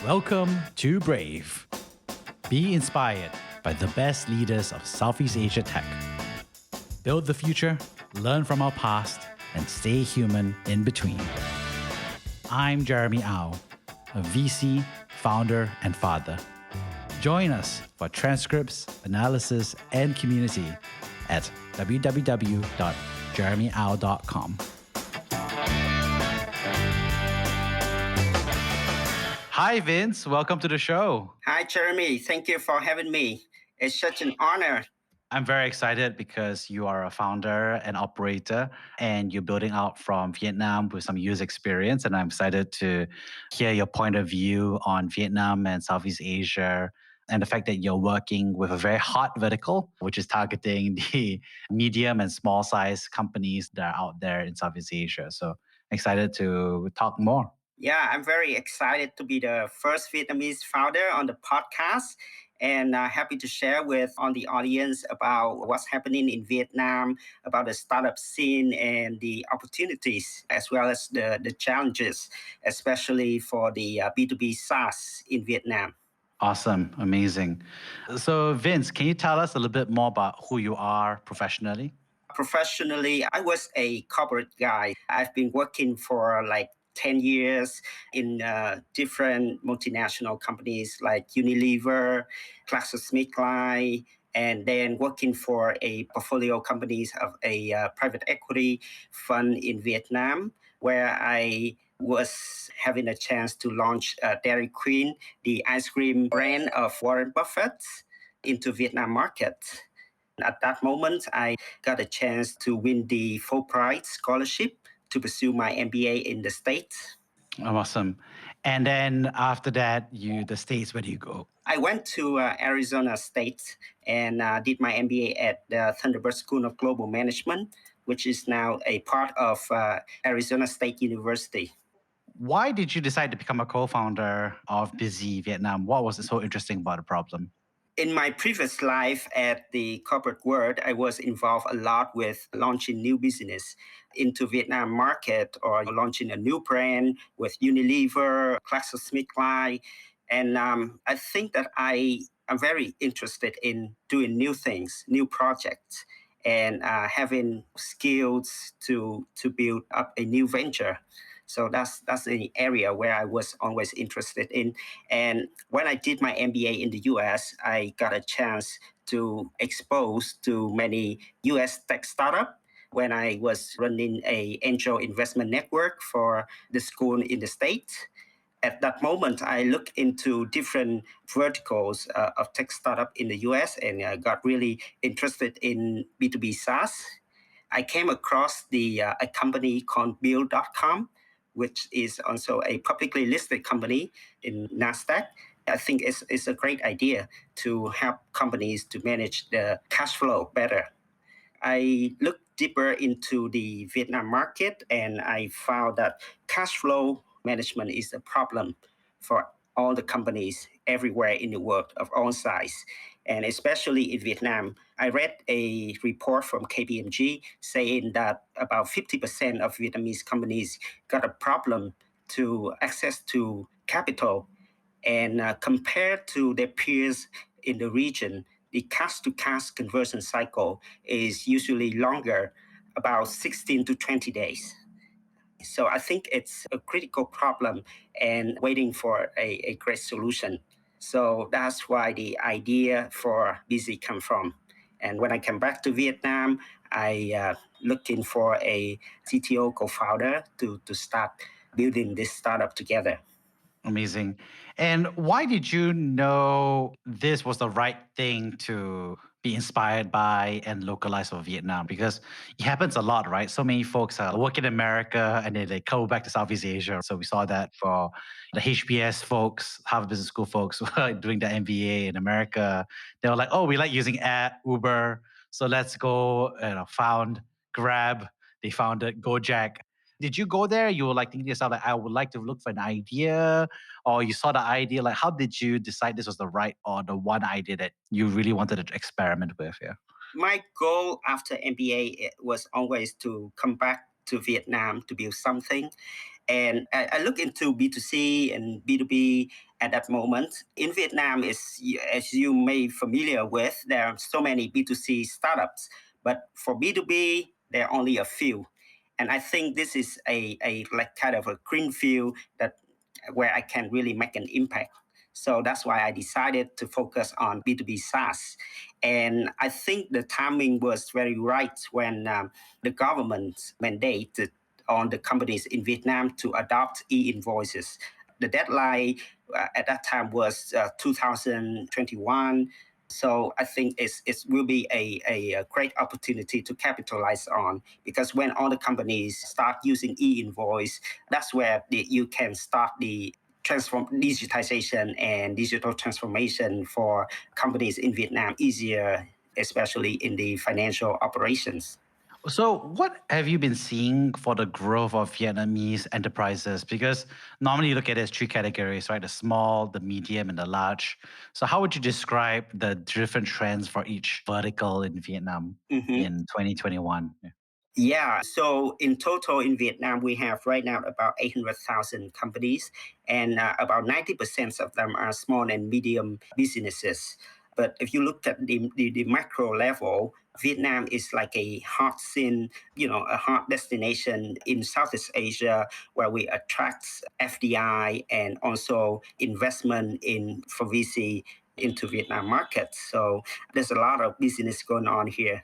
Welcome to Brave. Be inspired by the best leaders of Southeast Asia tech. Build the future, learn from our past, and stay human in between. I'm Jeremy Au, a VC, founder, and father. Join us for transcripts, analysis, and community at www.jeremyau.com. Hi, Vince. Welcome to the show. Hi, Jeremy. Thank you for having me. It's such an honor. I'm very excited because you are a founder and operator, and you're building out from Vietnam with some years experience. And I'm excited to hear your point of view on Vietnam and Southeast Asia, and the fact that you're working with a very hot vertical, which is targeting the medium and small size companies that are out there in Southeast Asia. So excited to talk more. Yeah, I'm very excited to be the first Vietnamese founder on the podcast, and happy to share with on the audience about what's happening in Vietnam, about the startup scene and the opportunities, as well as the challenges, especially for the B2B SaaS in Vietnam. Awesome. Amazing. So, Vince, can you tell us a little bit more about who you are professionally? Professionally, I was a corporate guy. I've been working for like 10 years in different multinational companies like Unilever, GlaxoSmithKline, and then working for a portfolio companies of a private equity fund in Vietnam, where I was having a chance to launch Dairy Queen, the ice cream brand of Warren Buffett, into Vietnam market. At that moment, I got a chance to win the Fulbright scholarship to pursue my MBA in the States. Awesome. And then after that, the States, where do you go? I went to Arizona State and did my MBA at the Thunderbird School of Global Management, which is now a part of Arizona State University. Why did you decide to become a co-founder of Bizzi Vietnam? What was so interesting about the problem? In my previous life at the corporate world, I was involved a lot with launching new business into Vietnam market or launching a new brand with Unilever, GlaxoSmithKline. And I think that I am very interested in doing new things, new projects, and having skills to build up a new venture. So that's the area where I was always interested in. And when I did my MBA in the US, I got a chance to expose to many US tech startups when I was running a angel investment network for the school in the States. At that moment, I looked into different verticals of tech startup in the US and got really interested in B2B SaaS. I came across a company called Build.com, which is also a publicly listed company in NASDAQ. I think it's a great idea to help companies to manage the cash flow better. I looked deeper into the Vietnam market and I found that cash flow management is a problem for all the companies everywhere in the world of all size, and especially in Vietnam. I read a report from KPMG saying that about 50% of Vietnamese companies got a problem to access to capital, and compared to their peers in the region, the cash-to-cash conversion cycle is usually longer, about 16 to 20 days. So I think it's a critical problem and waiting for a great solution. So that's why the idea for Bizzi come from. And when I came back to Vietnam, I looking for a CTO co-founder to start building this startup together. Amazing. And why did you know this was the right thing to be inspired by and localize for Vietnam? Because it happens a lot, right? So many folks work in America and then they go back to Southeast Asia. So we saw that for the HBS folks, Harvard Business School folks doing the MBA in America. They were like, oh, we like using Uber. So let's go found Grab. They founded Gojek. Did you go there? You were like thinking to yourself, like, I would like to look for an idea, or you saw the idea. Like, how did you decide this was the right or the one idea that you really wanted to experiment with? Yeah. My goal after MBA was always to come back to Vietnam to build something. And I look into B2C and B2B at that moment. In Vietnam, as you may familiar with, there are so many B2C startups, but for B2B, there are only a few. And I think this is a like kind of a green field that where I can really make an impact. So that's why I decided to focus on B2B SaaS. And I think the timing was very right when the government mandated on the companies in Vietnam to adopt e-invoices. The deadline at that time was 2021. So I think it will be a great opportunity to capitalize on, because when all the companies start using e-invoice, that's where you can start the digitization and digital transformation for companies in Vietnam easier, especially in the financial operations. So, what have you been seeing for the growth of Vietnamese enterprises? Because normally you look at it as three categories, right? The small, the medium, and the large. So, how would you describe the different trends for each vertical in Vietnam Mhm. in 2021? Yeah. Yeah, so in total in Vietnam, we have right now about 800,000 companies, and about 90% of them are small and medium businesses. But if you look at the macro level, Vietnam is like a hot scene, a hot destination in Southeast Asia where we attract FDI and also investment for VC into Vietnam market. So there's a lot of business going on here.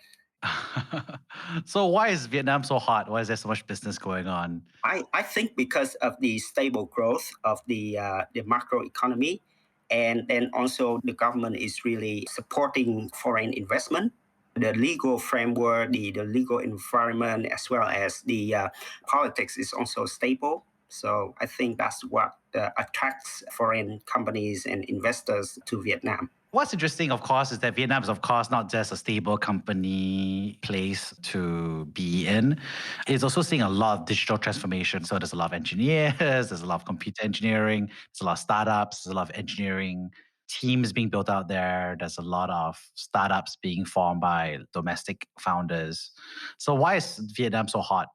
So, why is Vietnam so hot? Why is there so much business going on? I think because of the stable growth of the macro economy, and then also the government is really supporting foreign investment. The legal framework, the legal environment, as well as the politics is also stable. So I think that's what attracts foreign companies and investors to Vietnam. What's interesting, of course, is that Vietnam is, of course, not just a stable company place to be in. It's also seeing a lot of digital transformation. So there's a lot of engineers, there's a lot of computer engineering, there's a lot of startups, there's a lot of engineering teams being built out there. There's a lot of startups being formed by domestic founders. So why is Vietnam so hot?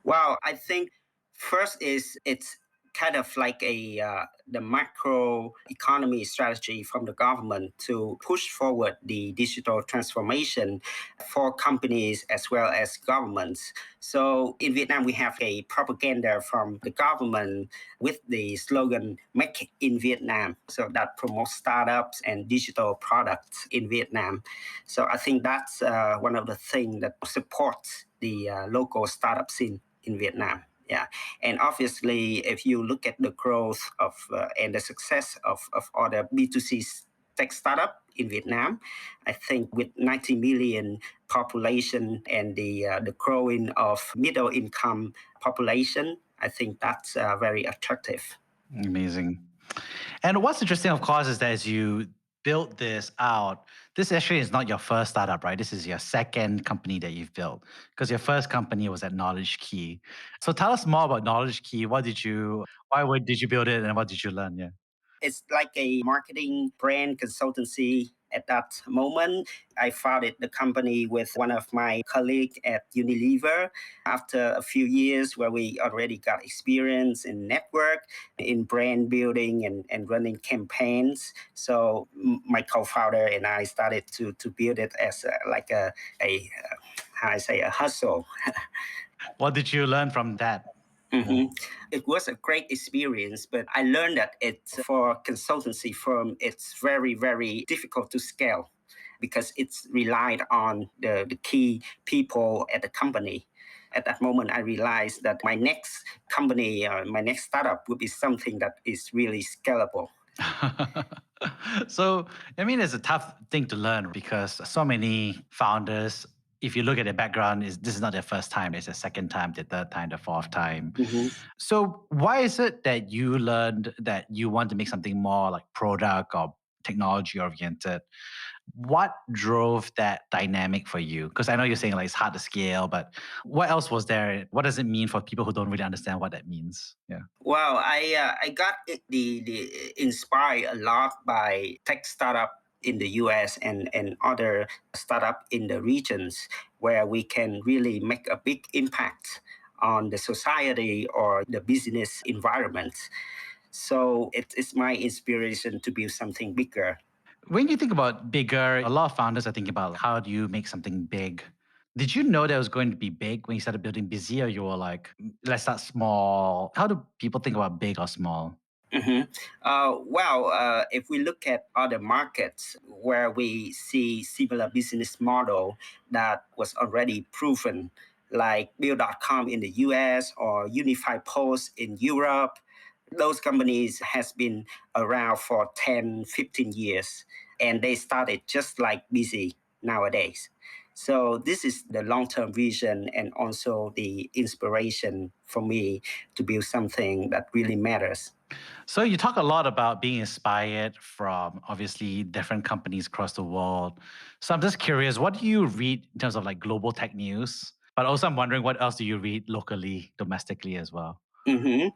Well, I think first is it's kind of like the macro economy strategy from the government to push forward the digital transformation for companies as well as governments. So in Vietnam, we have a propaganda from the government with the slogan "Make in Vietnam," so that promotes startups and digital products in Vietnam. So I think that's one of the things that supports the local startup scene in Vietnam. Yeah, and obviously, if you look at the growth of and the success of other B2C tech startup in Vietnam, I think with 90 million population and the growing of middle income population, I think that's very attractive. Amazing. And what's interesting, of course, is that as you build this out, this actually is not your first startup, right? This is your second company that you've built because your first company was at Knowledge Key. So tell us more about Knowledge Key. Did you build it and what did you learn? Yeah. It's like a marketing brand consultancy. At that moment, I founded the company with one of my colleagues at Unilever after a few years where we already got experience in network, in brand building and running campaigns. So my co-founder and I started to build it as a how I say, a hustle. What did you learn from that? Mhm. It was a great experience, but I learned that for consultancy firm, it's very, very difficult to scale because it's relied on the key people at the company. At that moment, I realized that my next company, my next startup would be something that is really scalable. So, I mean, it's a tough thing to learn because so many founders, if you look at their background, this is not their first time. It's their second time, their third time, their fourth time. Mhm. So, why is it that you learned that you want to make something more like product or technology oriented? What drove that dynamic for you? Because I know you're saying like it's hard to scale, but what else was there? What does it mean for people who don't really understand what that means? Yeah. Well, I got the inspired a lot by tech startup in the US and other startup in the regions where we can really make a big impact on the society or the business environment. So it's my inspiration to build something bigger. When you think about bigger, a lot of founders are thinking about how do you make something big? Did you know that it was going to be big when you started building Busy, or you were like, let's start small? How do people think about big or small? Mhm. If we look at other markets where we see similar business model that was already proven, like Bill.com in the US or Unified Post in Europe, those companies has been around for 10, 15 years, and they started just like Busy nowadays. So this is the long-term vision and also the inspiration for me to build something that really matters. So you talk a lot about being inspired from obviously different companies across the world. So I'm just curious, what do you read in terms of like global tech news? But also I'm wondering what else do you read locally, domestically as well? hmm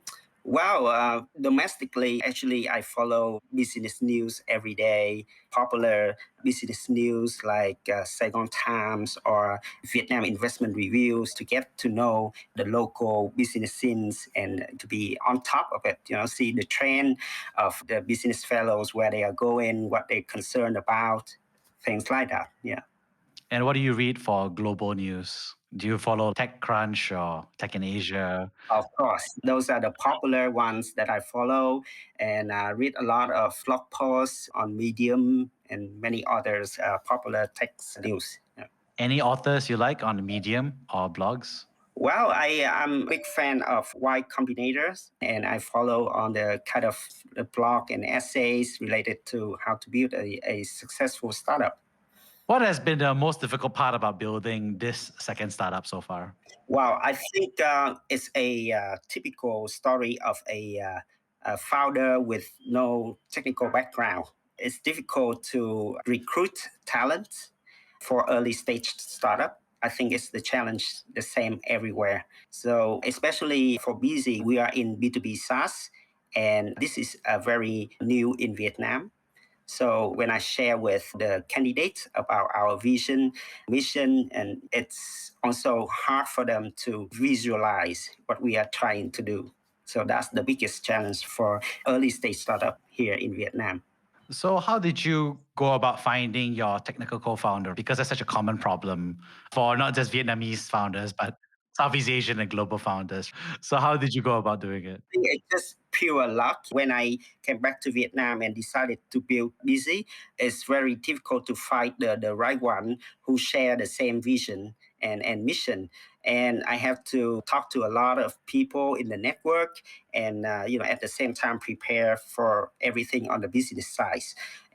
Domestically, actually, I follow business news every day, popular business news like Saigon Times or Vietnam Investment Reviews to get to know the local business scenes and to be on top of it, see the trend of the business fellows, where they are going, what they're concerned about, things like that. Yeah. And what do you read for global news? Do you follow TechCrunch or Tech in Asia? Of course, those are the popular ones that I follow, and I read a lot of blog posts on Medium and many others popular tech news. Yeah. Any authors you like on Medium or blogs? Well, am a big fan of Y Combinators, and I follow on the kind of the blog and essays related to how to build a successful startup. What has been the most difficult part about building this second startup so far? Wow, I think it's a typical story of a founder with no technical background. It's difficult to recruit talent for early stage startup. I think it's the challenge the same everywhere. So especially for Bizzi, we are in B2B SaaS, and this is very new in Vietnam. So when I share with the candidates about our vision, mission, and it's also hard for them to visualize what we are trying to do. So that's the biggest challenge for early stage startup here in Vietnam. So, how did you go about finding your technical co founder? Because that's such a common problem for not just Vietnamese founders, but Southeast Asian and global founders. So, how did you go about doing it? Think it's just pure luck. When I came back to Vietnam and decided to build Bizzi, it's very difficult to find the right one who share the same vision and mission. And I have to talk to a lot of people in the network, and at the same time prepare for everything on the business side.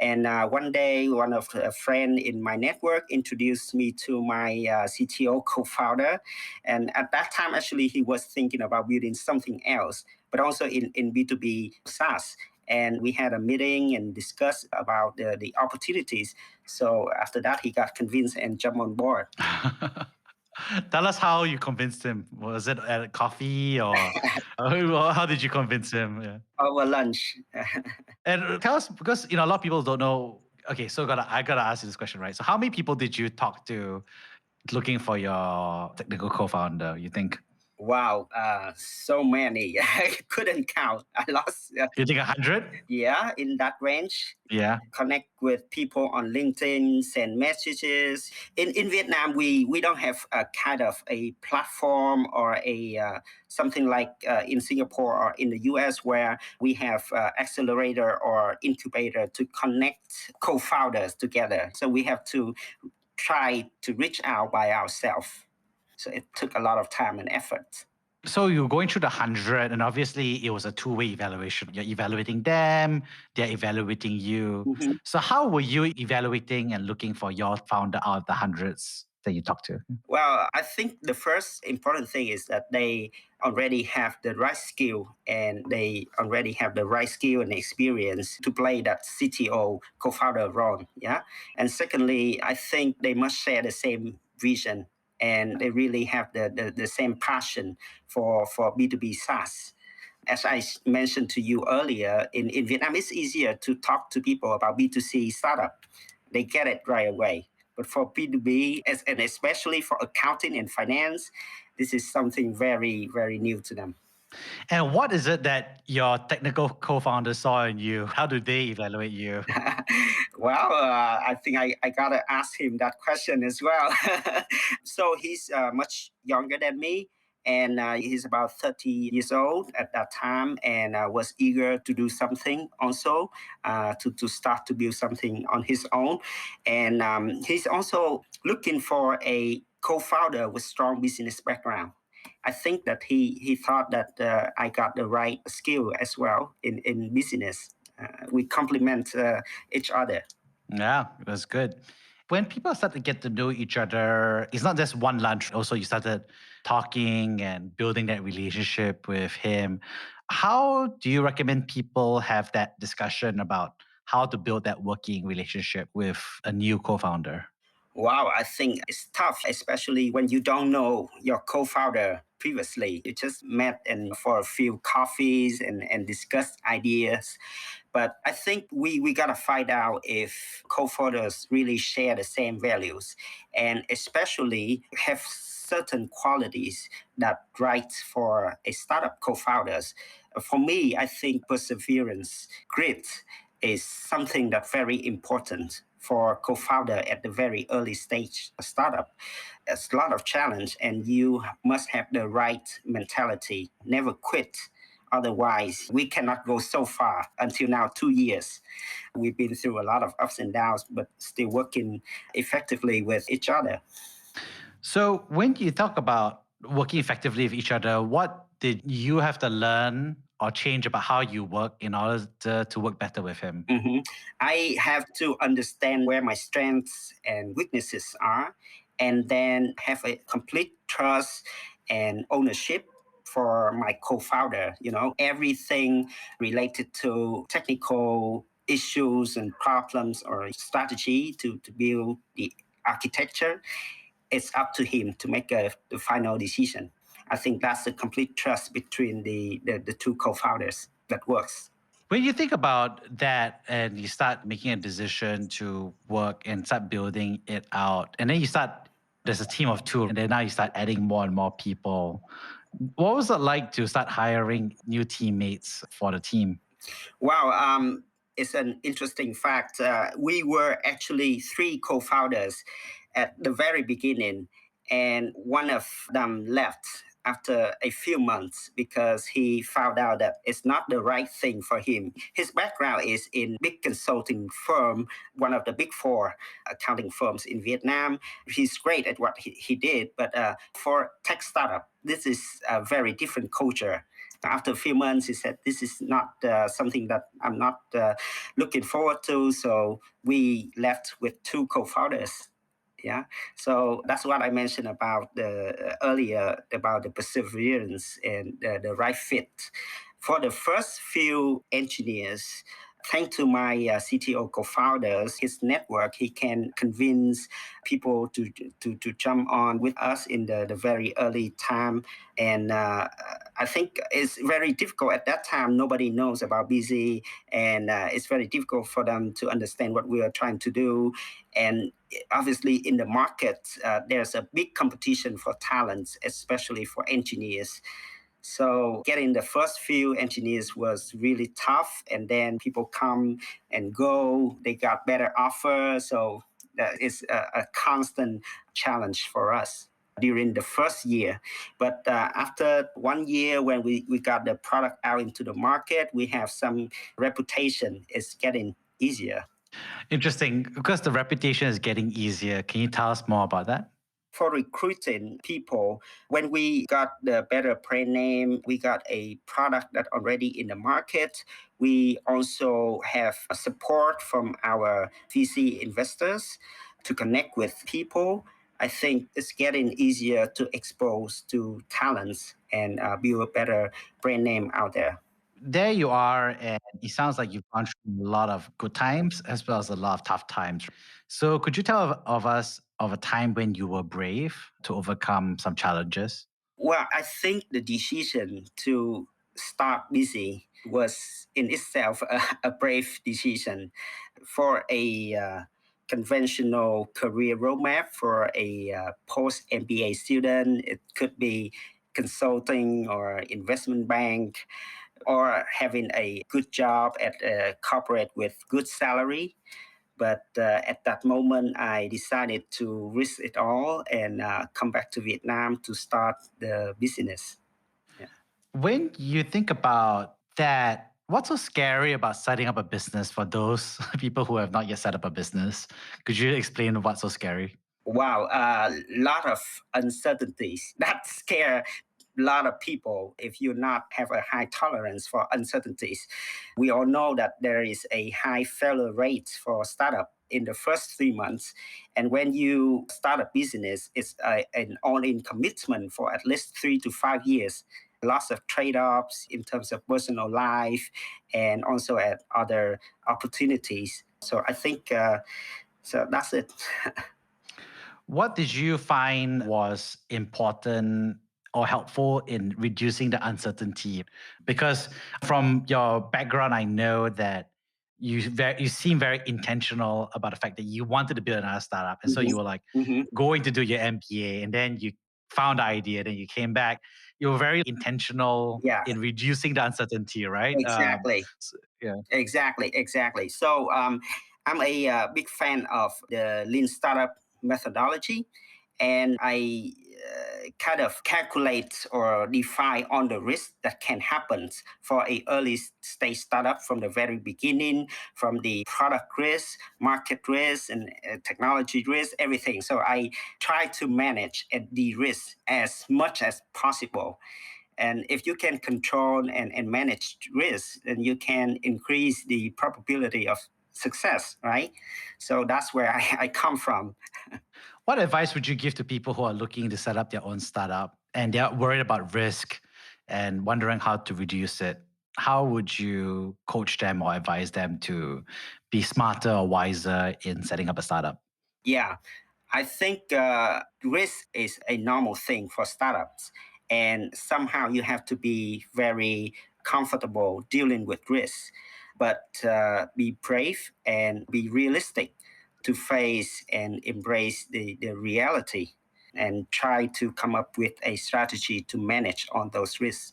And one day, one of a friend in my network introduced me to my CTO co-founder, and at that time, actually, he was thinking about building something else, but also in B2B SaaS. And we had a meeting and discussed about the opportunities. So after that, he got convinced and jumped on board. Tell us how you convinced him. Was it at coffee or how did you convince him? Yeah. Over lunch. And tell us because a lot of people don't know. Okay, so I gotta ask you this question, right? So, how many people did you talk to looking for your technical co-founder? You think Wow, so many. I couldn't count. I lost, you think 100? yeah, in that range. Yeah. Connect with people on LinkedIn, send messages. In Vietnam, we don't have a kind of a platform or a something like in Singapore or in the US where we have accelerator or incubator to connect co-founders together. So we have to try to reach out by ourselves. So it took a lot of time and effort. So you're going through the 100, and obviously it was a two-way evaluation. You're evaluating them, they're evaluating you. Mhm. So how were you evaluating and looking for your founder out of the hundreds that you talked to? Well, I think the first important thing is that they already have the right skill, and they already have the right skill and experience to play that CTO co-founder role. Yeah. And secondly, I think they must share the same vision, and they really have the same passion for B2B SaaS. As I mentioned to you earlier, in Vietnam, it's easier to talk to people about B2C startup. They get it right away. But for B2B, and especially for accounting and finance, This is something very, very new to them. And what is it that your technical co-founder saw in you? How do they evaluate you? Well, I think I gotta ask him that question as well. So he's much younger than me, and he's about 30 years old at that time, and was eager to do something also, to start to build something on his own. And he's also looking for a co-founder with strong business background. I think that he thought that I got the right skill as well in business. We complement each other. Yeah, that's good. When people start to get to know each other, it's not just one lunch. Also, you started talking and building that relationship with him. How do you recommend people have that discussion about how to build that working relationship with a new co-founder? Wow, I think it's tough, especially when you don't know your co-founder previously. You just met and for a few coffees and discussed ideas. But I think we gotta find out if co-founders really share the same values and especially have certain qualities that right for a startup co-founders. For me, I think perseverance, grit is something that's very important for co-founder at the very early stage startup. It's a lot of challenge and you must have the right mentality, never quit. Otherwise, we cannot go so far. Until now, 2 years. We've been through a lot of ups and downs, but still working effectively with each other. So, when you talk about working effectively with each other, what did you have to learn or change about how you work in order to work better with him? Mhm. I have to understand where my strengths and weaknesses are, and then have a complete trust and ownership for my co-founder. Everything related to technical issues and problems or strategy to build the architecture, it's up to him to make the final decision. I think that's the complete trust between the two co-founders that works. When you think about that and you start making a decision to work and start building it out, and then there's a team of two, and then now you start adding more and more people. What was it like to start hiring new teammates for the team? Wow, it's an interesting fact. We were actually three co-founders at the very beginning, and one of them left after a few months because he found out that it's not the right thing for him. His background is in big consulting firm, one of the big four accounting firms in Vietnam. He's great at what he did, but for tech startup, this is a very different culture. After a few months, he said, "This is not something that I'm not looking forward to." So we left with two co-founders. Yeah, so that's what I mentioned about the earlier about the perseverance and the right fit. For the first few engineers, thanks to my CTO co-founders, his network, he can convince people to jump on with us in the very early time. And I think it's very difficult at that time. Nobody knows about Bizzi, and it's very difficult for them to understand what we are trying to do. And obviously, in the market, there's a big competition for talents, especially for engineers. So getting the first few engineers was really tough, and then people come and go. They got better offers, so that is a constant challenge for us during the first year. But after 1 year, when we got the product out into the market, we have some reputation. It's getting easier. Interesting, because the reputation is getting easier. Can you tell us more about that? For recruiting people, when we got the better brand name, we got a product that already in the market. We also have support from our VC investors to connect with people. I think it's getting easier to expose to talents and build a better brand name out there. There you are, and it sounds like you've gone through a lot of good times as well as a lot of tough times. So, could you tell of us of a time when you were brave to overcome some challenges? Well, I think the decision to start Busy was in itself a brave decision for a conventional career roadmap for a post MBA student. It could be consulting or investment bank or having a good job at a corporate with good salary. But at that moment, I decided to risk it all and come back to Vietnam to start the business. Yeah. When you think about that, what's so scary about setting up a business for those people who have not yet set up a business? Could you explain what's so scary? Wow, a lot of uncertainties that scare a lot of people if you not have a high tolerance for uncertainties. We all know that there is a high failure rate for startup in the first 3 months. And when you start a business, it's an all-in commitment for at least 3 to 5 years. Lots of trade-offs in terms of personal life and also at other opportunities. So I think so that's it. What did you find was important or helpful in reducing the uncertainty? Because from your background, I know that you seem very intentional about the fact that you wanted to build another startup. And so you were like Mhm. going to do your MBA and then you found the idea, then you came back. You were very intentional Yeah, in reducing the uncertainty, right? exactly. Yeah. Exactly. So I'm a big fan of the lean startup methodology, and I kind of calculate or define on the risk that can happen for a early stage startup from the very beginning, from the product risk, market risk, and technology risk, everything. So I try to manage and de-risk as much as possible. And if you can control and manage risk, then you can increase the probability of success, right? So that's where I come from. What advice would you give to people who are looking to set up their own startup and they're worried about risk and wondering how to reduce it? How would you coach them or advise them to be smarter or wiser in setting up a startup? Yeah, I think risk is a normal thing for startups. And somehow you have to be very comfortable dealing with risk, but be brave and be realistic to face and embrace the reality and try to come up with a strategy to manage on those risks.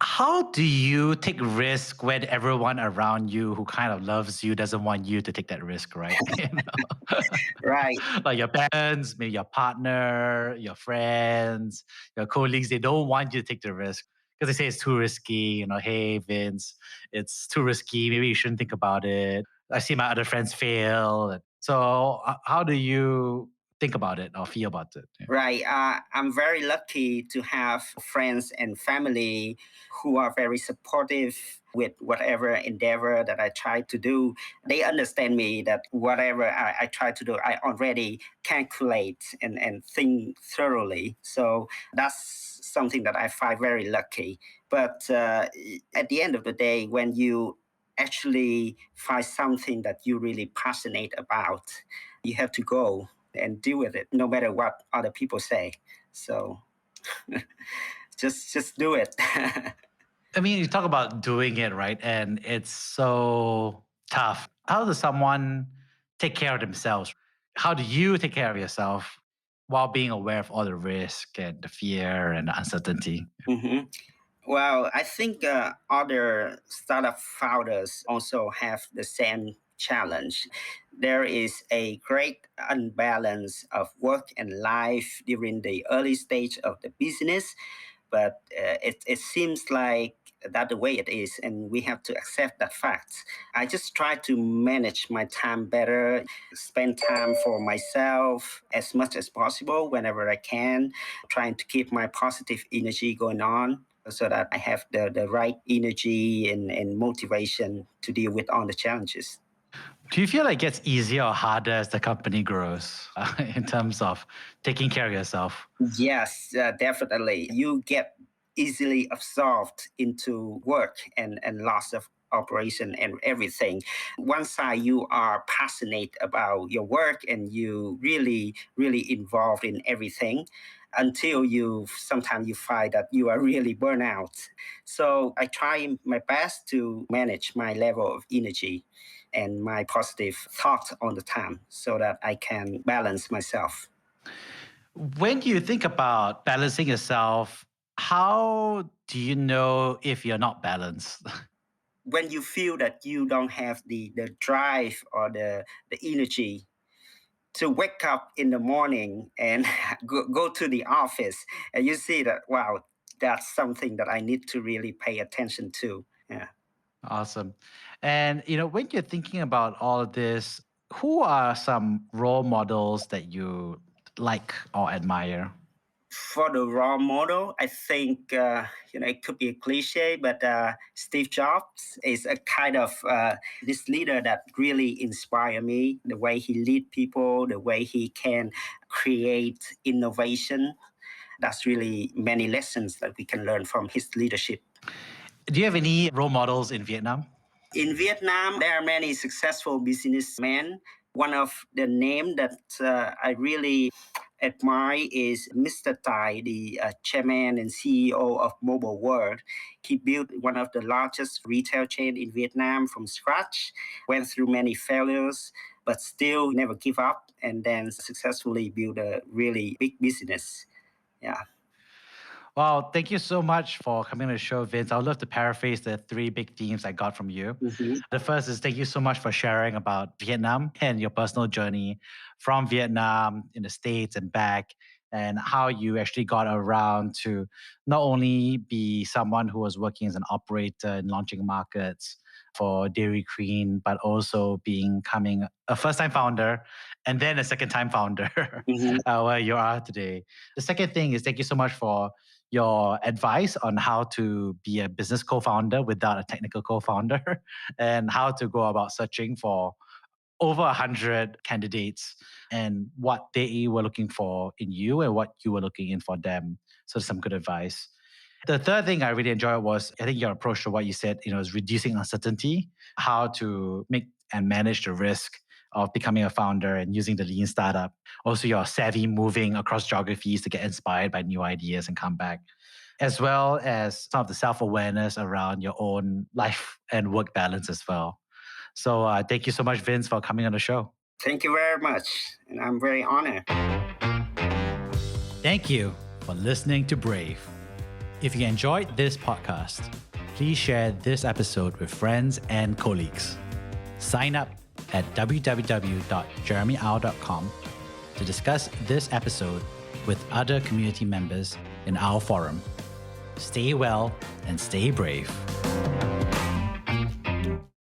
How do you take risk when everyone around you who kind of loves you doesn't want you to take that risk, right? Right. Like your parents, maybe your partner, your friends, your colleagues, they don't want you to take the risk because they say it's too risky. Hey, Vince, it's too risky. Maybe you shouldn't think about it. I see my other friends fail. So, how do you think about it or feel about it? Yeah. Right. I'm very lucky to have friends and family who are very supportive with whatever endeavor that I try to do. They understand me that whatever I try to do, I already calculate and think thoroughly. So that's something that I find very lucky. But at the end of the day, when you actually find something that you really passionate about, you have to go and deal with it no matter what other people say. So just do it. I mean, you talk about doing it, right? And it's so tough. How does someone take care of themselves? How do you take care of yourself while being aware of all the risk and the fear and the uncertainty? Mhm. Well, I think other startup founders also have the same challenge. There is a great unbalance of work and life during the early stage of the business, but it seems like that the way it is, and we have to accept that fact. I just try to manage my time better, spend time for myself as much as possible whenever I can, trying to keep my positive energy going on so that I have the right energy and motivation to deal with all the challenges. Do you feel like it gets easier or harder as the company grows in terms of taking care of yourself? Yes, definitely. You get easily absorbed into work and lots of operation and everything. One side, you are passionate about your work and you really involved in everything until you sometimes you find that you are really burnt out. So I try my best to manage my level of energy and my positive thoughts all the time so that I can balance myself. When you think about balancing yourself, how do you know if you're not balanced? When you feel that you don't have the drive or the energy to wake up in the morning and go to the office, and you see that, wow, that's something that I need to really pay attention to. Yeah. Awesome. And when you're thinking about all of this, who are some role models that you like or admire? For the role model, I think it could be a cliche, but Steve Jobs is a kind of this leader that really inspired me. The way he lead people, the way he can create innovation. That's really many lessons that we can learn from his leadership. Do you have any role models in Vietnam? In Vietnam, there are many successful businessmen. One of the name that I really admire is Mr. Tai, the chairman and CEO of Mobile World. He built one of the largest retail chain in Vietnam from scratch, went through many failures, but still never give up, and then successfully built a really big business. Yeah. Well, thank you so much for coming on the show, Vince. I would love to paraphrase the three big themes I got from you. Mm-hmm. The first is thank you so much for sharing about Vietnam and your personal journey from Vietnam in the States and back, and how you actually got around to not only be someone who was working as an operator and launching markets for Dairy Queen, but also becoming a first-time founder and then a second-time founder Mm-hmm. where you are today. The second thing is thank you so much for your advice on how to be a business co-founder without a technical co-founder and how to go about searching for over 100 candidates and what they were looking for in you and what you were looking in for them. So some good advice. The third thing I really enjoyed was, I think your approach to what you said, is reducing uncertainty, how to make and manage the risk of becoming a founder and using the lean startup. Also, your savvy moving across geographies to get inspired by new ideas and come back, as well as some of the self-awareness around your own life and work balance as well. So thank you so much, Vince, for coming on the show. Thank you very much, and I'm very honored. Thank you for listening to Brave. If you enjoyed this podcast, please share this episode with friends and colleagues. Sign up at www.jeremyau.com to discuss this episode with other community members in our forum. Stay well and stay brave.